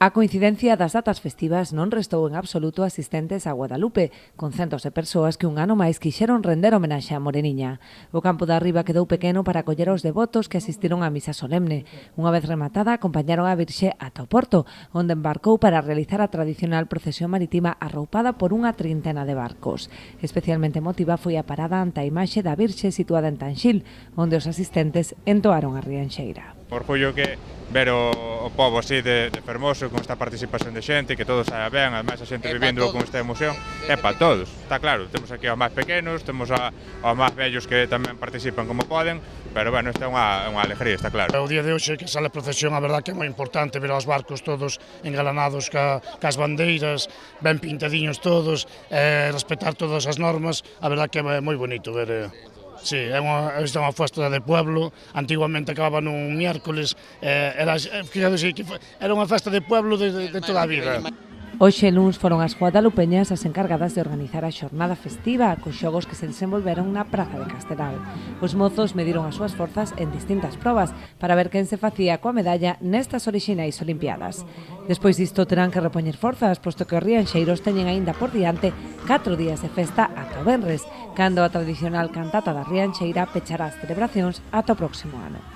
A coincidencia das datas festivas non restou en absoluto asistentes a Guadalupe, con centos de persoas que un ano máis quixeron render homenaxe á Moreniña. O campo da Riba quedou pequeno para acoller aos devotos que asistiron á misa solemne. Unha vez rematada, acompañaron a Virxe ata o porto, onde embarcou para realizar a tradicional procesión marítima arroupada por unha trintena de barcos. Especialmente emotiva foi a parada ante a imaxe da Virxe situada en Tanxil, onde os asistentes entoaron a rianxeira. Orgullo que ver o pobo así de fermoso, con esta participación de xente, que todo saia ben, ademais a xente vivindo con esta emoción, é para todos, está claro, temos aquí aos máis pequenos, temos aos máis vellos que tamén participan como poden, pero bueno, esta é unha alegría, está claro. O día de hoxe que sale a procesión, a verdad que é moi importante ver os barcos todos engalanados cas bandeiras, ben pintadiños todos, respetar todas as normas, a verdad que é moi bonito ver. Sí, esta é unha festa de pueblo, antiguamente acababa nun miércoles, era unha festa de pueblo de toda a vida. Hoxe luns foron as guadalupeñas as encargadas de organizar a xornada festiva cos xogos que se desenvolveron na Praza de Casteral. Os mozos mediron as súas forzas en distintas probas para ver quen se facía coa medalla nestas orixinais Olimpiadas. Despois disto terán que repoñer forzas, posto que os rianxeiros teñen aínda por diante 4 días de festa ata o venres, cando a tradicional cantata da rianxeira pechará as celebracións ata o próximo ano.